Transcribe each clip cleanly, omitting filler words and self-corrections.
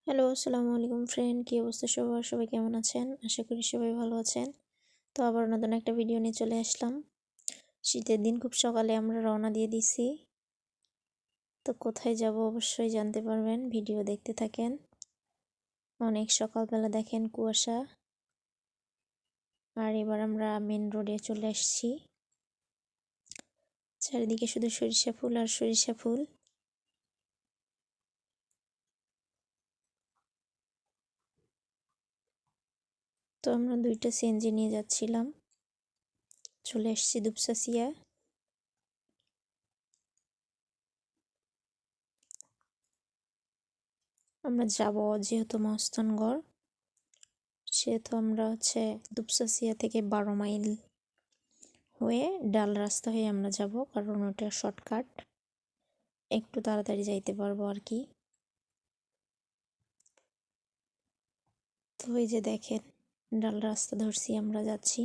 Hello, আসসালামু আলাইকুম friend. কী অবস্থা সবার? সবাই কেমন আছেন? আশা করি সবাই ভালো আছেন। তো আবার নতুন একটা ভিডিও নিয়ে চলে আসলাম। শীতের দিন খুব সকালে আমরা রওনা দিয়ে দিছি। তো কোথায় যাব অবশ্যই জানতে পারবেন, ভিডিও দেখতে থাকেন। অনেক সকালবেলা দেখেন কুয়াশা। আর এবার আমরা মেন রোডে চলে আসছি। চারিদিকে শুধু সরিষা ফুল আর সরিষা ফুল। তো আমরা 2টা সিএনজি নিয়ে যাচ্ছিলাম। চলে এসেছি দুপচাচিয়া। আমরা যাব যেহেতু মহাস্থানগড়, সেহেতু আমরা দুপচাচিয়া থেকে 12 মাইল হয়ে ডাল রাস্তা হয়ে আমরা যাব, কারণ ওটা শর্টকাট, একটু তাড়াতাড়ি যাইতে পারবো আর কি। তো এই যে দেখেন, ডাল রাস্তা ধরছি, আমরা যাচ্ছি।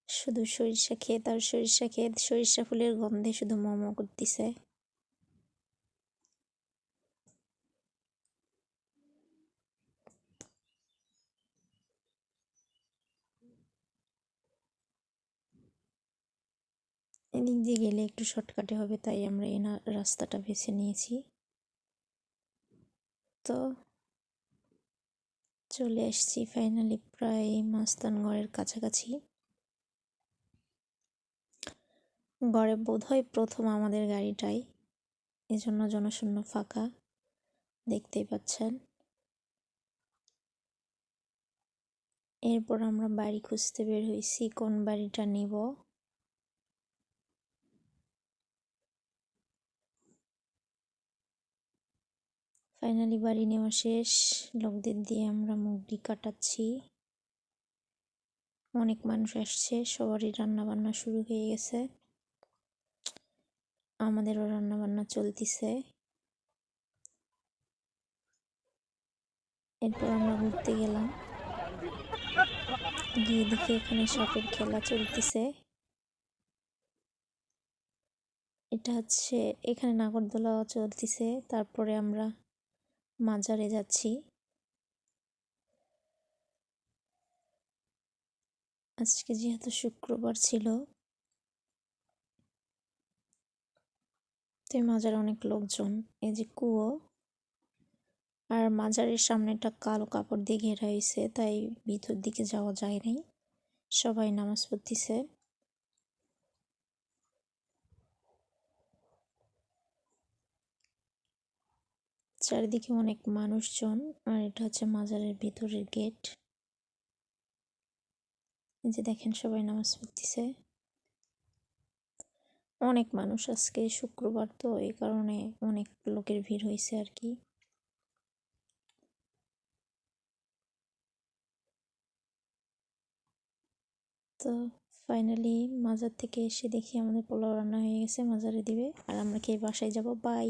শুধু সরিষা ক্ষেত আর সরিষা ক্ষেত, সরিষা ফুলের গন্ধে শুধু মোমো করতেছে। এদিক দিয়ে গেলে একটু শর্টকাটে হবে, তাই আমরা এই রাস্তাটা বেছে নিয়েছি। তো চলে আসছি ফাইনালি প্রায় মহাস্থানগড়ের কাছাকাছি। গড়ে বোধহয় প্রথম আমাদের গাড়িটাই, এজন্য জনশূন্য ফাঁকা দেখতেই পাচ্ছেন। এরপর আমরা বাড়ি খুঁজতে বের হয়েছি, কোন বাড়িটা নিব। ফাইনালি বাড়ি নেওয়া শেষ। লোকদের দিয়ে আমরা মুগরি কাটাচ্ছি। অনেক মানুষ আসছে, সবারই রান্না বান্না শুরু হয়ে গেছে, আমাদেরও রান্না বান্না চলতেছে। এরপর আমরা ঘুরতে গেলাম, গিয়ে দেখি এখানে সাপের খেলা চলতেছে। এটা এখানে নাগরদোলা চলতেছে। তারপরে আমরা মাজারে যাচ্ছি। আজকে যেহেতু শুক্রবার ছিল, তো মাজারে অনেক লোকজন। এই যে কুয়ো, আর মাজারের সামনেটা কালো কাপড় দিয়ে ঘেরা হয়েছে, তাই ভিতর দিকে যাওয়া যায় নাই। সবাই নামাজ পড়তেছে। চারিদিকে অনেক মানুষজন, আর এটা মাজারের ভিতরের গেট। এই যে দেখেন, সবাই নামাজ পড়তেছে। অনেক মানুষ, আজকে শুক্রবার তো এই কারণে অনেক লোকের ভিড় হয়েছে আর কি। তো ফাইনালি মাজার থেকে এসে দেখি আমাদের পোলাও রান্না হয়ে গেছে, মাজারে দিবে, আর আমরা খেয়ে বাসায় যাব। বাই।